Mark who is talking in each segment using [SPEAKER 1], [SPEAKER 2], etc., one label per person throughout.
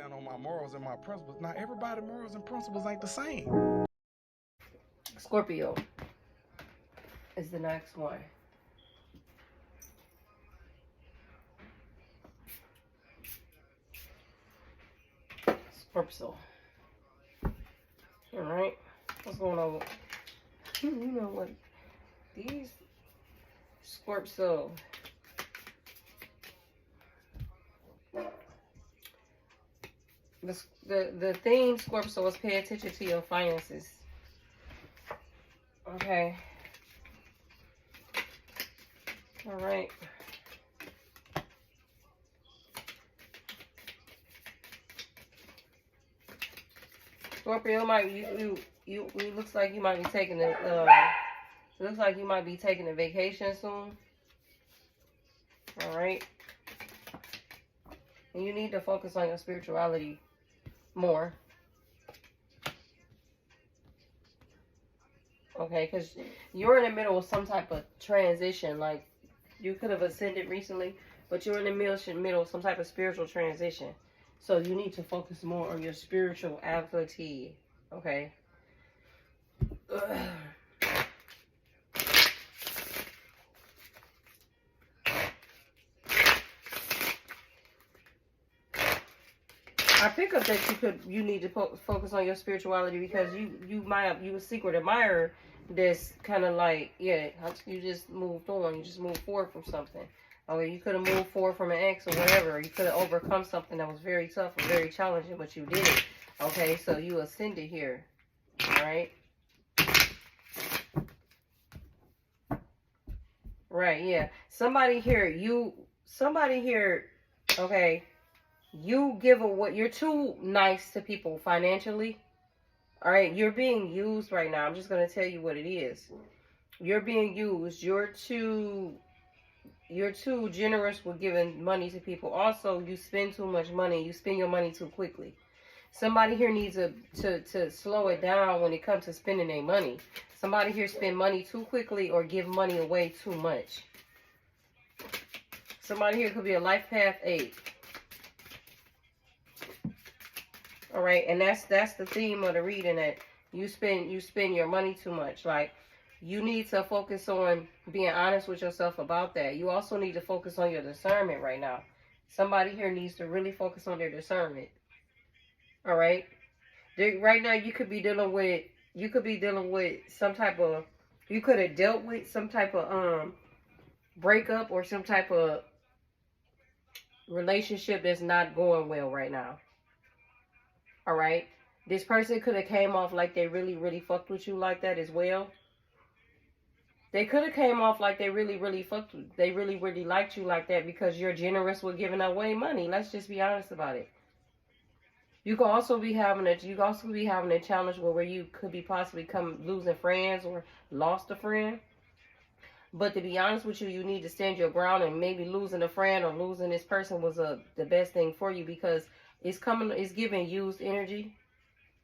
[SPEAKER 1] stand on my morals and my principles. Now, everybody's morals and principles ain't the same.
[SPEAKER 2] Scorpio is the next one. Scorpio. All right. What's going on? You know what? These Scorpio. The theme, Scorpio, is pay attention to your finances. Okay. All right. Scorpio, it looks like you might be taking a vacation soon. All right. And you need to focus on your spirituality more. Okay, because you're in the middle of some type of transition. Like, you could have ascended recently, but you're in the middle of some type of spiritual transition. So you need to focus more on your spirituality. Okay. Ugh. I pick up that you need to focus on your spirituality because you a secret admirer that's kind of like, yeah, you just moved on, you just moved forward from something. Okay, you could have moved forward from an ex or whatever. You could have overcome something that was very tough or very challenging, but you did it. Okay, so you ascended here. All right. Right, yeah. Somebody here, okay, you give away, you're too nice to people financially. All right, you're being used right now. I'm just going to tell you what it is. You're being used. You're too generous with giving money to people. Also, you spend too much money. You spend your money too quickly. Somebody here needs to slow it down when it comes to spending their money. Somebody here spend money too quickly or give money away too much. Somebody here could be a life path 8. All right, and that's the theme of the reading, that you spend your money too much. Like, you need to focus on being honest with yourself about that. You also need to focus on your discernment right now. Somebody here needs to really focus on their discernment. All right, right now you could be dealing with some type of, you could have dealt with some type of breakup or some type of relationship that's not going well right now. All right, this person could have came off like they really fucked with you like that as well. They could have came off like they really fucked with, they really liked you like that because you're generous with giving away money. Let's just be honest about it. You could also be having a challenge where you could be possibly losing friends or lost a friend. But to be honest with you, you need to stand your ground, and maybe losing a friend or losing this person was the best thing for you, because it's giving used energy.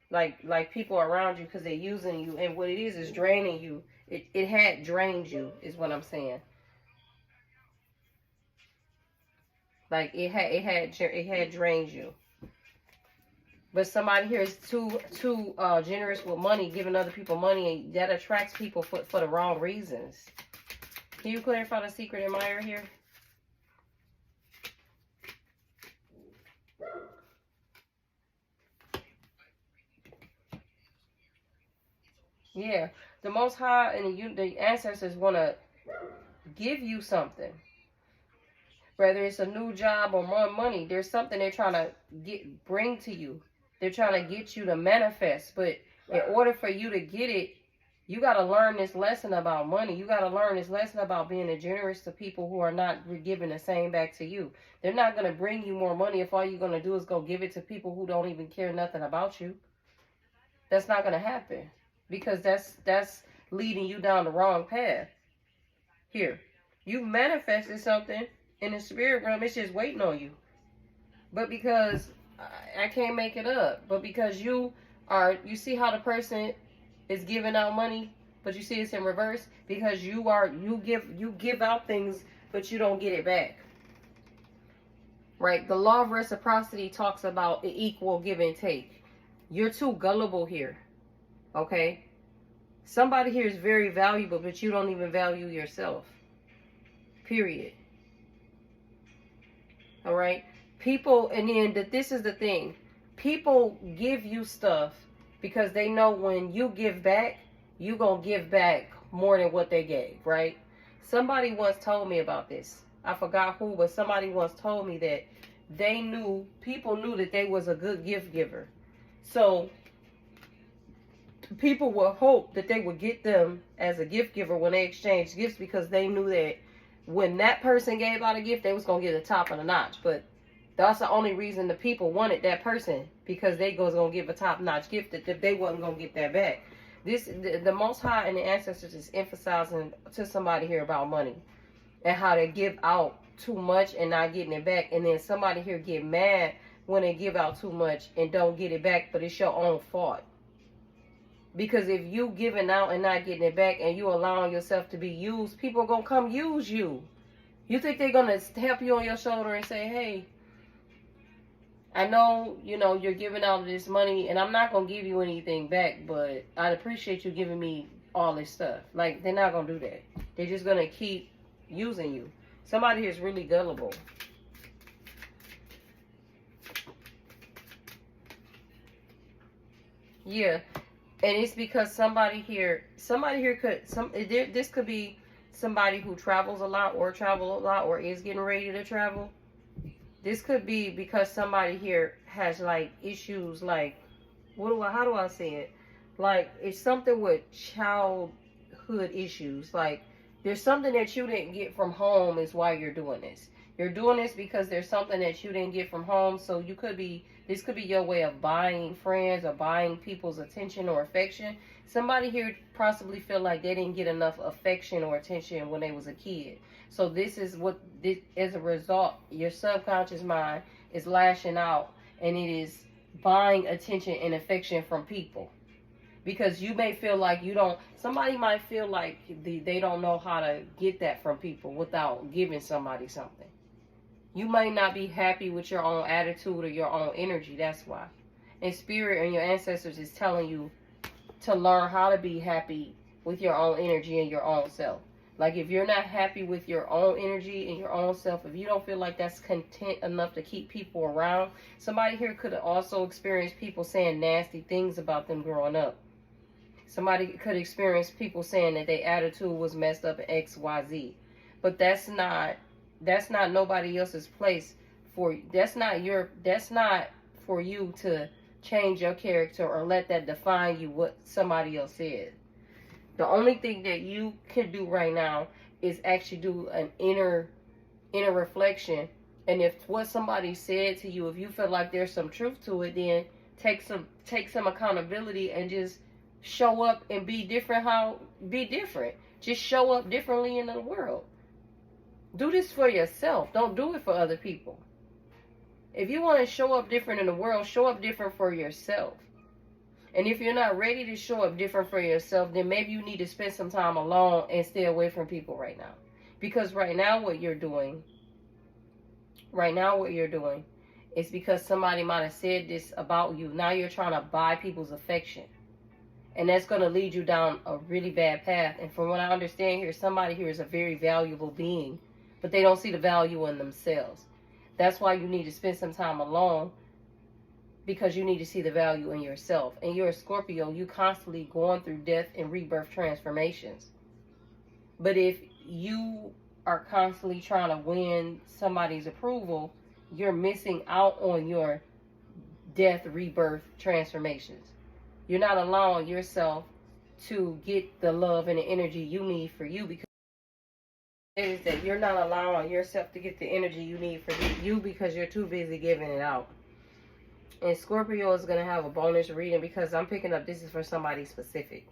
[SPEAKER 2] Like people around you, because they're using you, and what it is draining you. It had drained you, is what I'm saying. Like it had drained you. But somebody here is too generous with money, giving other people money, and that attracts people for the wrong reasons. Can you clarify the secret admirer here? Yeah, the Most High and the ancestors want to give you something. Whether it's a new job or more money, there's something they're trying to bring to you. They're trying to get you to manifest. But in order for you to get it, you got to learn this lesson about money. You got to learn this lesson about being generous to people who are not giving the same back to you. They're not going to bring you more money if all you're going to do is go give it to people who don't even care nothing about you. That's not going to happen, because that's leading you down the wrong path. Here, you manifested something in the spirit realm. It's just waiting on you. But because I can't make it up, but because you see how the person is giving out money, but you see it's in reverse, because you give out things, but you don't get it back. right? The law of reciprocity talks about an equal give and take. You're too gullible here, okay? Somebody here is very valuable, but you don't even value yourself. Period. All right? People, and then this is the thing. People give you stuff because they know when you give back, you gonna give back more than what they gave, right? Somebody once told me about this. I forgot who, but somebody once told me that people knew that they was a good gift giver. So people would hope that they would get them as a gift giver when they exchange gifts, because they knew that when that person gave out a gift, they was going to get the top of the notch. But that's the only reason the people wanted that person, because they was going to give a top-notch gift that they wasn't going to get that back. The Most High and the ancestors is emphasizing to somebody here about money and how they give out too much and not getting it back. And then somebody here get mad when they give out too much and don't get it back, but it's your own fault. Because if you giving out and not getting it back and you allowing yourself to be used, people are going to come use you. You think they're going to help you on your shoulder and say, hey, I know, you're giving out this money and I'm not going to give you anything back, but I'd appreciate you giving me all this stuff. Like, they're not going to do that. They're just going to keep using you. Somebody here is really gullible. Yeah. And it's because somebody here this could be somebody who travels a lot or is getting ready to travel. This could be because somebody here has like issues, like, how do I say it? Like, it's something with childhood issues. Like, there's something that you didn't get from home is why you're doing this. You're doing this because there's something that you didn't get from home. So this could be your way of buying friends or buying people's attention or affection. Somebody here possibly feel like they didn't get enough affection or attention when they was a kid. So as a result, your subconscious mind is lashing out and it is buying attention and affection from people. Because you may feel like somebody might feel like they don't know how to get that from people without giving somebody something. You might not be happy with your own attitude or your own energy. That's why. And Spirit and your ancestors is telling you to learn how to be happy with your own energy and your own self. Like, if you're not happy with your own energy and your own self, if you don't feel like that's content enough to keep people around, somebody here could have also experienced people saying nasty things about them growing up. Somebody could experience people saying that their attitude was messed up at XYZ. But that's not nobody else's place that's not for you to change your character or let that define you what somebody else said. The only thing that you can do right now is actually do an inner reflection. And if what somebody said to you, if you feel like there's some truth to it, then take some accountability and just show up and be different. Just show up differently in the world. Do this for yourself. Don't do it for other people. If you want to show up different in the world, show up different for yourself. And if you're not ready to show up different for yourself, then maybe you need to spend some time alone and stay away from people right now. Because right now what you're doing is because somebody might have said this about you. Now you're trying to buy people's affection. And that's going to lead you down a really bad path. And from what I understand here, somebody here is a very valuable being, but they don't see the value in themselves. That's why you need to spend some time alone, because you need to see the value in yourself. And you're a Scorpio, you constantly going through death and rebirth transformations. But if you are constantly trying to win somebody's approval, you're missing out on your death, rebirth transformations. You're not allowing yourself to get the love and the energy you need for you, because it is that you're not allowing yourself to get the energy you need for you because you're too busy giving it out. And Scorpio is going to have a bonus reading because I'm picking up this is for somebody specific.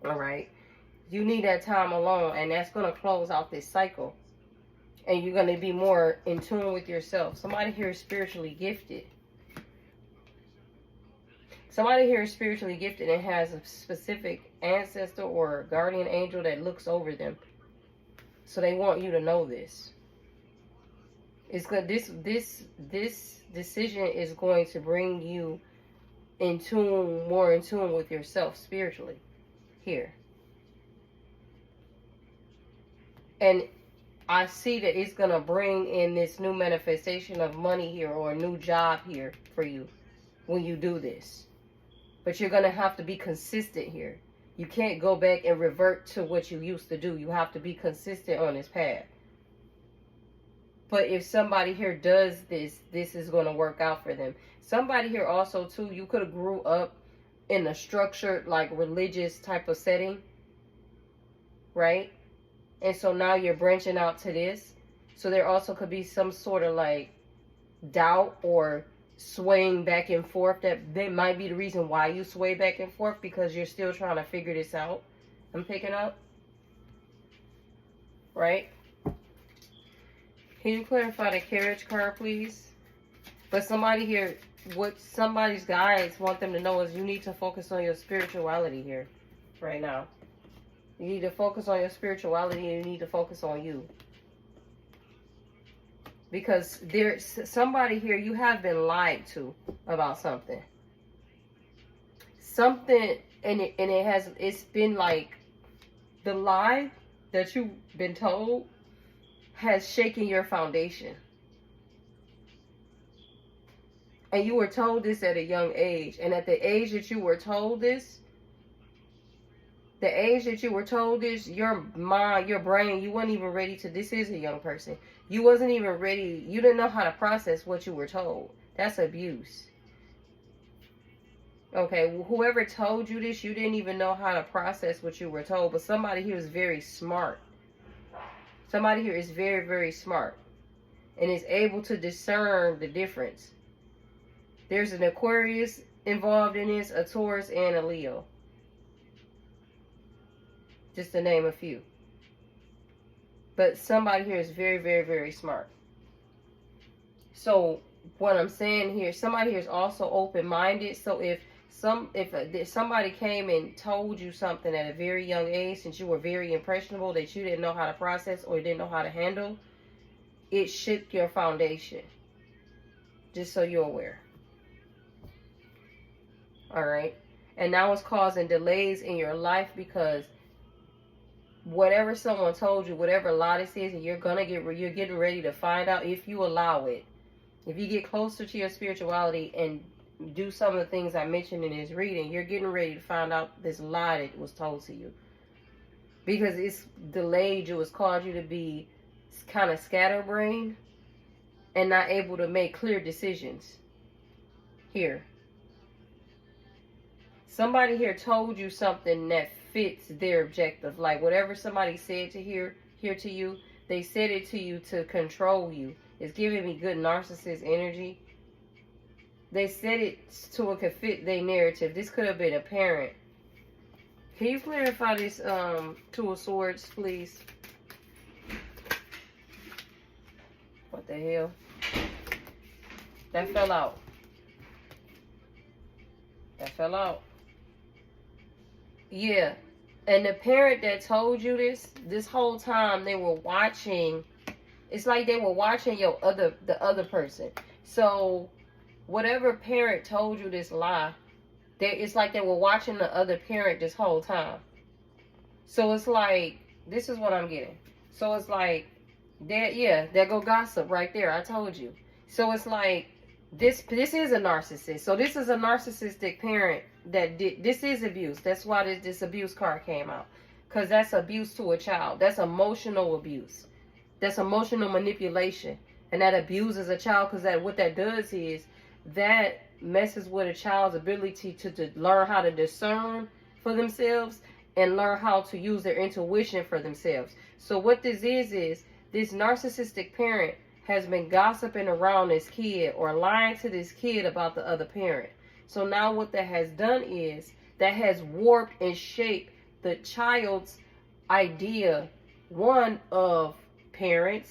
[SPEAKER 2] All right. You need that time alone, and that's going to close out this cycle. And you're going to be more in tune with yourself. Somebody here is spiritually gifted. Somebody here is spiritually gifted and has a specific ancestor or guardian angel that looks over them. So they want you to know this. It's good. This decision is going to bring you more in tune with yourself spiritually here. And I see that it's going to bring in this new manifestation of money here, or a new job here for you when you do this. But you're going to have to be consistent here. You can't go back and revert to what you used to do. You have to be consistent on this path. But if somebody here does this, this is going to work out for them. Somebody here also, too, you could have grew up in a structured, like, religious type of setting. Right? And so now you're branching out to this. So there also could be some sort of, like, doubt or swaying back and forth. That might be the reason why you sway back and forth, because you're still trying to figure this out. I'm picking up. Right? Can you clarify the carriage card, please? But somebody here, what somebody's guides want them to know is you need to focus on your spirituality here right now. You need to focus on your spirituality, and you need to focus on you. Because there's somebody here, you have been lied to about something. Something, it's been like, the lie that you've been told has shaken your foundation. And you were told this at a young age. And at the age that you were told this, your mind, your brain, you weren't even ready to, this is a young person. You wasn't even ready. You didn't know how to process what you were told. That's abuse. Okay, whoever told you this, you didn't even know how to process what you were told. But somebody here is very smart. Somebody here is very, very smart. And is able to discern the difference. There's an Aquarius involved in this, a Taurus, and a Leo. Just to name a few. But somebody here is very, very, very smart. So what I'm saying here, somebody here is also open-minded. So if somebody came and told you something at a very young age, since you were very impressionable, that you didn't know how to process or didn't know how to handle, it shook your foundation. Just so you're aware. Alright? And now it's causing delays in your life, because whatever someone told you, whatever lie this is, and you're getting ready to find out, if you allow it. If you get closer to your spirituality and do some of the things I mentioned in this reading, you're getting ready to find out this lie that was told to you. Because it's delayed you, it's caused you to be kind of scatterbrained and not able to make clear decisions. Here. Somebody here told you something that fits their objective. Like whatever somebody said to here to you, they said it to you to control you. It's giving me good narcissist energy. They said it so it could fit their narrative. This could have been a parent. Can you clarify this Two of Swords, please? What the hell? That fell out. That fell out. Yeah. And the parent that told you this whole time, they were watching. It's like they were watching the other person. So whatever parent told you this lie, it's like they were watching the other parent this whole time. So it's like, this is what I'm getting. So it's like, there go gossip right there. I told you. So it's like, this is a narcissist. So this is a narcissistic parent that did, this is abuse. That's why this abuse card came out. Because that's abuse to a child. That's emotional abuse. That's emotional manipulation. And that abuses a child, because what that does is, that messes with a child's ability to learn how to discern for themselves and learn how to use their intuition for themselves. So what this is this narcissistic parent has been gossiping around this kid or lying to this kid about the other parent. So now what that has done is that has warped and shaped the child's idea, one, of parent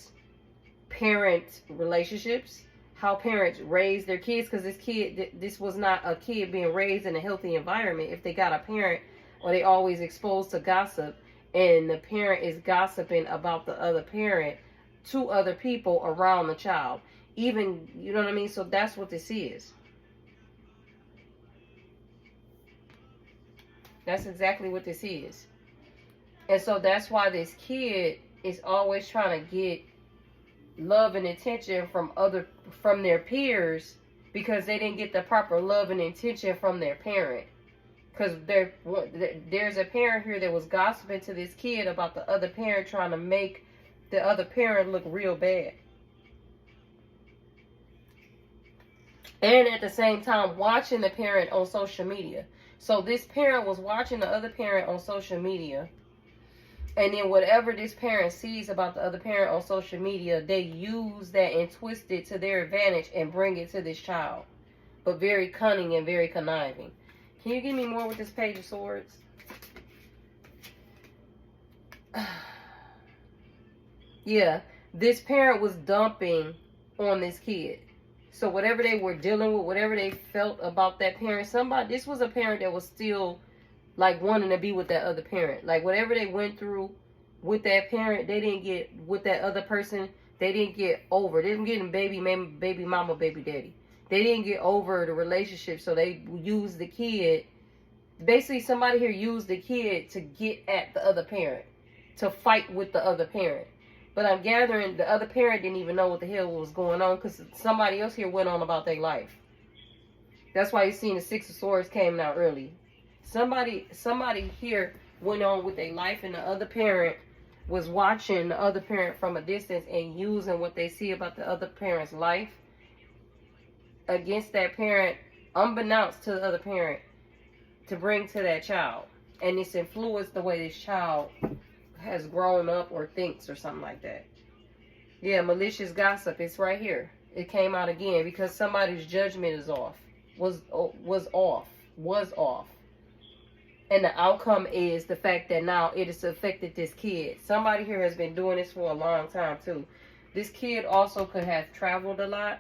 [SPEAKER 2] relationships, how parents raise their kids, because this was not a kid being raised in a healthy environment. If they got a parent, or they always exposed to gossip, and the parent is gossiping about the other parent, to other people around the child. Even, you know what I mean? So that's what this is. That's exactly what this is. And so that's why this kid is always trying to get love and attention from their peers, because they didn't get the proper love and attention from their parent. Because there's a parent here that was gossiping to this kid about the other parent, trying to make the other parent look real bad. And at the same time, watching the parent on social media. So this parent was watching the other parent on social media. And then whatever this parent sees about the other parent on social media, they use that and twist it to their advantage and bring it to this child. But very cunning and very conniving. Can you give me more with this Page of Swords? Yeah, this parent was dumping on this kid. So whatever they were dealing with, whatever they felt about that parent, this was a parent that was still like wanting to be with that other parent. Like whatever they went through with that parent, they didn't get with that other person. They didn't get over. They didn't get baby mama, baby daddy. They didn't get over the relationship, so they used the kid. Basically, somebody here used the kid to get at the other parent, to fight with the other parent. But I'm gathering the other parent didn't even know what the hell was going on, because somebody else here went on about their life. That's why you seen the Six of Swords came out early. Somebody here went on with their life, and the other parent was watching the other parent from a distance and using what they see about the other parent's life against that parent, unbeknownst to the other parent, to bring to that child. And it's influenced the way this child has grown up or thinks or something like that. Yeah, malicious gossip. It's right here. It came out again because somebody's judgment is off. Was off. And the outcome is the fact that now it has affected this kid. Somebody here has been doing this for a long time too. This kid also could have traveled a lot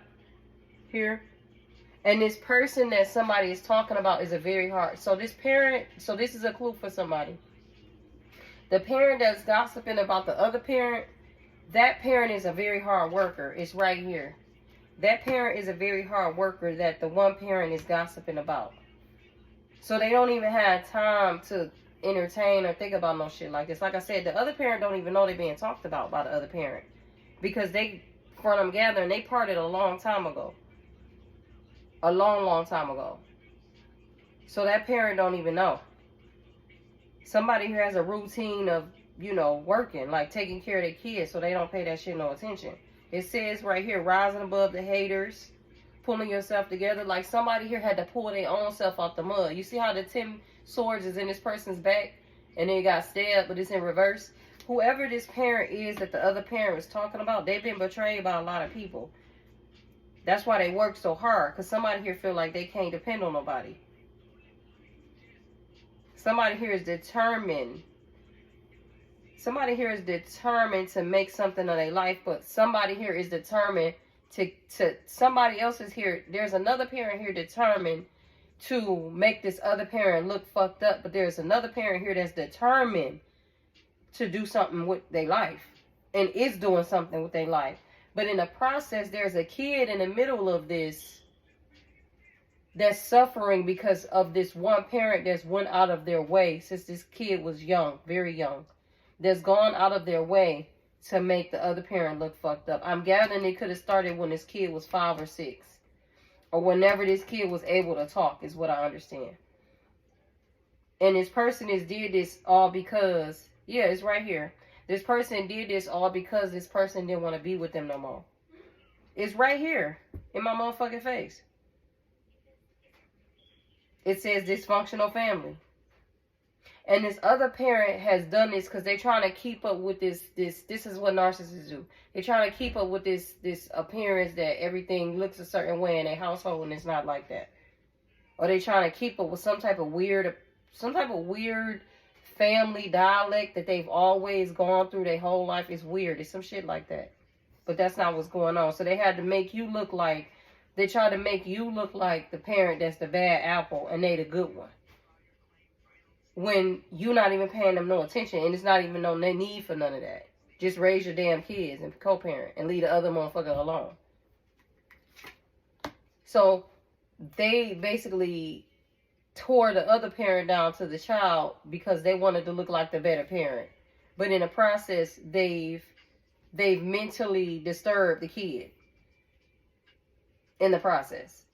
[SPEAKER 2] here. And this person that somebody is talking about is a very hard. So this is a clue for somebody. The parent that's gossiping about the other parent, that parent is a very hard worker. It's right here. That parent is a very hard worker that the one parent is gossiping about. So they don't even have time to entertain or think about no shit like this. Like I said, the other parent don't even know they're being talked about by the other parent. Because they, from them gathering, they parted a long time ago. A long time ago. So that parent don't even know. Somebody who has a routine of, working, like taking care of their kids, so they don't pay that shit no attention. It says right here, rising above the haters, pulling yourself together. Like somebody here had to pull their own self out the mud. You see how the 10 swords is in this person's back and they got stabbed, but it's in reverse? Whoever this parent is that the other parent was talking about, they've been betrayed by a lot of people. That's why they work so hard, because somebody here feel like they can't depend on nobody. Somebody here is determined. Somebody here is determined to make something of their life, but somebody here is determined to somebody else is here. There's another parent here determined to make this other parent look fucked up, but there's another parent here that's determined to do something with their life and is doing something with their life. But in the process, there's a kid in the middle of this that's suffering because of this one parent that's went out of their way since this kid was young, very young. That's gone out of their way to make the other parent look fucked up. I'm gathering it could have started when this kid was 5 or 6. Or whenever this kid was able to talk, is what I understand. And this person did this all because, yeah, it's right here. This person did this all because this person didn't want to be with them no more. It's right here in my motherfucking face. It says dysfunctional family. And this other parent has done this because they're trying to keep up with this is what narcissists do. They're trying to keep up with this appearance that everything looks a certain way in their household and it's not like that. Or they're trying to keep up with some type of weird family dialect that they've always gone through their whole life. It's weird. It's some shit like that. But that's not what's going on. So they had to make you look like, they try to make you look like the parent that's the bad apple and they the good one. When you're not even paying them no attention and it's not even no need for none of that. Just raise your damn kids and co-parent and leave the other motherfucker alone. So they basically tore the other parent down to the child because they wanted to look like the better parent. But in the process, they've mentally disturbed the kid in the process.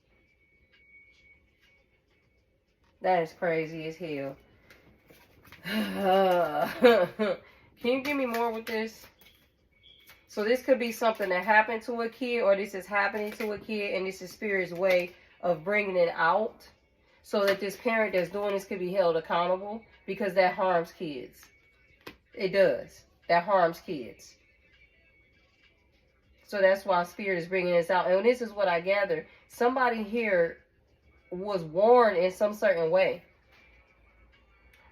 [SPEAKER 2] That is crazy as hell. Can you give me more with this? So this could be something that happened to a kid, or this is happening to a kid, and this is Spirit's way of bringing it out so that this parent that's doing this could be held accountable, because that harms kids. It does. That harms kids. So that's why Spirit is bringing this out. And this is what I gather. Somebody here was warned in some certain way.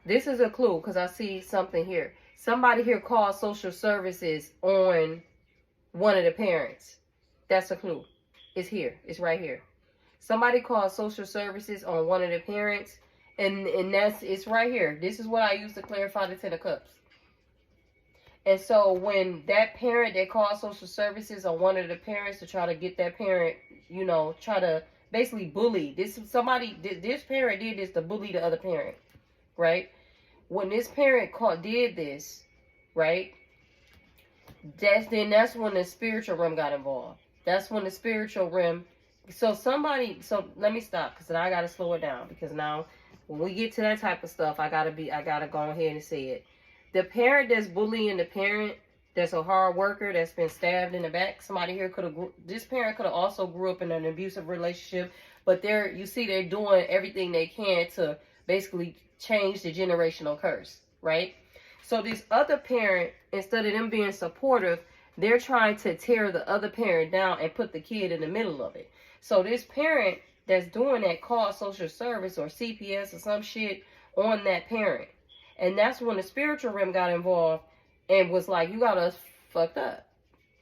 [SPEAKER 2] This is a clue, because I see something here. Somebody here called social services on one of the parents. That's a clue. It's here. It's right here. Somebody called social services on one of the parents, and it's right here. This is what I use to clarify the Ten of Cups. And so when that parent, they called social services on one of the parents to try to get that parent, you know, try to basically bully. This parent did this to bully the other parent, right? When this parent did this, right? That's when the spiritual realm got involved. That's when the spiritual realm. So let me stop, because I gotta slow it down, because now when we get to that type of stuff, I gotta go ahead and say it. The parent that's bullying the parent, that's a hard worker, that's been stabbed in the back. Somebody here this parent could have also grew up in an abusive relationship, but they're doing everything they can to basically change the generational curse, right? So this other parent, instead of them being supportive, they're trying to tear the other parent down and put the kid in the middle of it. So this parent that's doing that called social service or CPS or some shit on that parent. And that's when the spiritual realm got involved and was like, you got us fucked up.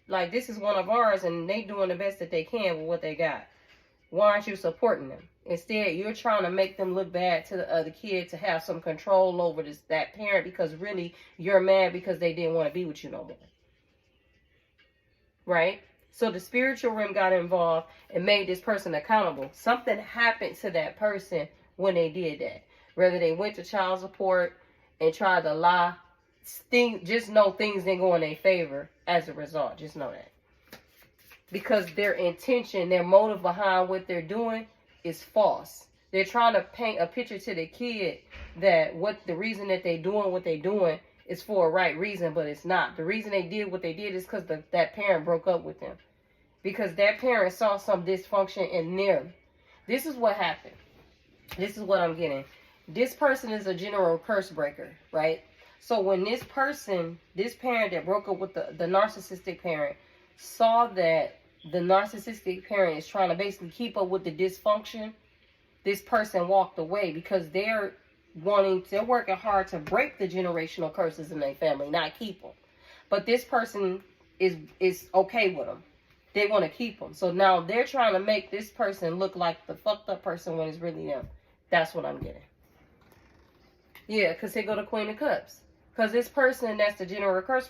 [SPEAKER 2] Like, this is one of ours, and they doing the best that they can with what they got. Why aren't you supporting them? Instead, you're trying to make them look bad to the other kid to have some control over that parent, because really you're mad because they didn't want to be with you no more. Right? So the spiritual realm got involved and made this person accountable. Something happened to that person when they did that. Whether they went to child support and tried to lie, just know things didn't go in their favor as a result. Just know that. Because their intention, their motive behind what they're doing is false. They're trying to paint a picture to the kid that the reason that they're doing what they're doing is for a right reason, but it's not. The reason they did what they did is because that parent broke up with them. Because that parent saw some dysfunction in them. This is what happened. This is what I'm getting. This person is a general curse breaker, right? So when this parent that broke up with the narcissistic parent saw that the narcissistic parent is trying to basically keep up with the dysfunction, this person walked away, because they're working hard to break the generational curses in their family, not keep them. But this person is okay with them. They want to keep them. So now they're trying to make this person look like the fucked up person when it's really them. That's what I'm getting. Yeah, because they go to Queen of Cups. Because this person that's the general curse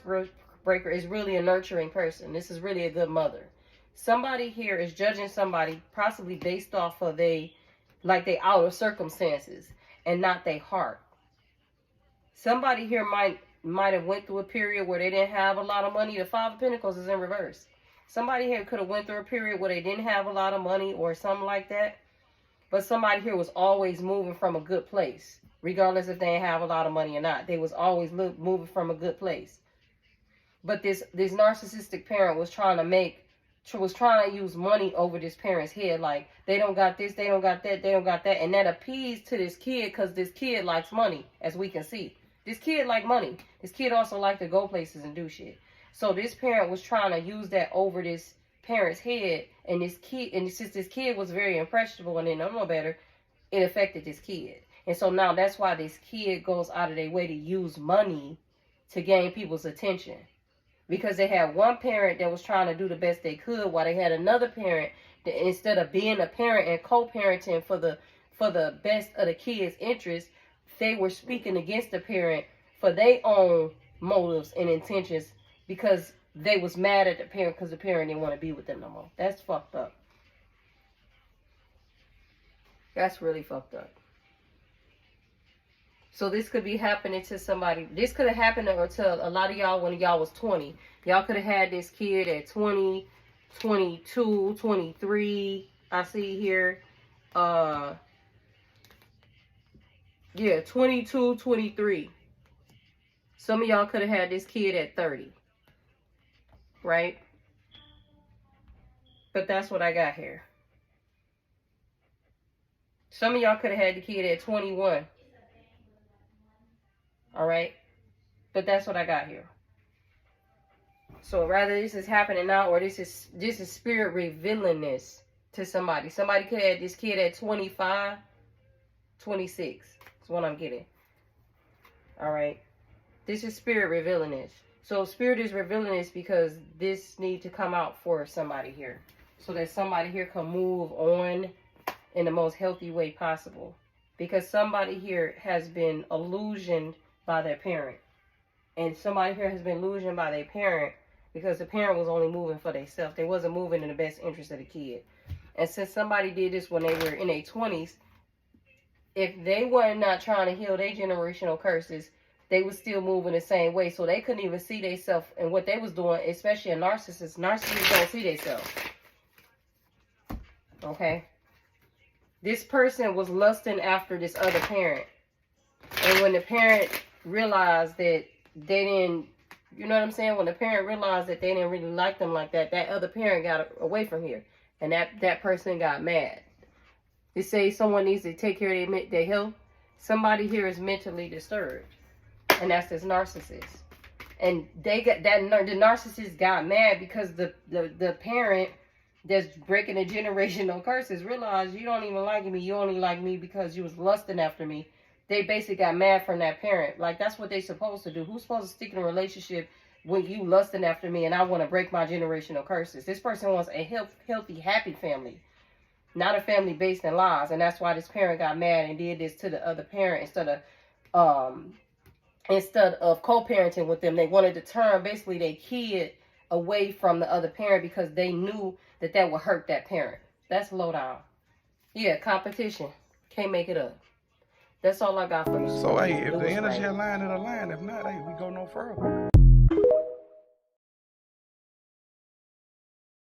[SPEAKER 2] breaker is really a nurturing person. This is really a good mother. Somebody here is judging somebody possibly based off of their outer circumstances and not their heart. Somebody here might have went through a period where they didn't have a lot of money. The Five of Pentacles is in reverse. Somebody here could have went through a period where they didn't have a lot of money or something like that. But somebody here was always moving from a good place, regardless if they didn't have a lot of money or not. They was always moving from a good place. But this narcissistic parent was trying to use money over this parent's head. Like, they don't got this, they don't got that, they don't got that. And that appeased to this kid, because this kid likes money, as we can see. This kid like money. This kid also like to go places and do shit. So this parent was trying to use that over this parent's head. And since this kid was very impressionable and they don't know better, it affected this kid. And so now that's why this kid goes out of their way to use money to gain people's attention. Because they had one parent that was trying to do the best they could, while they had another parent that, instead of being a parent and co-parenting for the best of the kid's interest, they were speaking against the parent for their own motives and intentions, because they was mad at the parent because the parent didn't want to be with them no more. That's fucked up. That's really fucked up. So this could be happening to somebody. This could have happened to a lot of y'all when y'all was 20. Y'all could have had this kid at 20, 22, 23. I see here. Yeah, 22, 23. Some of y'all could have had this kid at 30. Right? But that's what I got here. Some of y'all could have had the kid at 21. All right? But that's what I got here. So rather this is happening now, or this is spirit revealing this to somebody. Somebody could have had this kid at 25, 26. That's what I'm getting. All right? This is spirit revealing this. So spirit is revealing this because this needs to come out for somebody here. So that somebody here can move on in the most healthy way possible. Because somebody here has been illusioned by their parent. And somebody here has been illusioned by their parent because the parent was only moving for themselves. They wasn't moving in the best interest of the kid. And since somebody did this when they were in their 20s, if they were not trying to heal their generational curses, they were still moving the same way. So they couldn't even see themselves and what they was doing, especially a narcissist. Narcissists don't see themselves. Okay? This person was lusting after this other parent. And when the parent realized that they didn't, you know what I'm saying? When the parent realized that they didn't really like them like that, that other parent got away from here. And that person got mad. They say someone needs to take care of their health. Somebody here is mentally disturbed. And that's this narcissist. And they got that, the narcissist got mad because the parent that's breaking the generational curses realized you don't even like me. You only like me because you was lusting after me. They basically got mad from that parent. Like, that's what they supposed to do. Who's supposed to stick in a relationship when you lusting after me and I want to break my generational curses? This person wants a healthy, happy family. Not a family based in lies. And that's why this parent got mad and did this to the other parent instead of co-parenting with them. They wanted to turn basically their kid away from the other parent because they knew that would hurt that parent. That's low down. Yeah, competition. Can't make it up. That's all I got for you.
[SPEAKER 1] So, hey, if the energy align, it align. If not, hey, we go no further.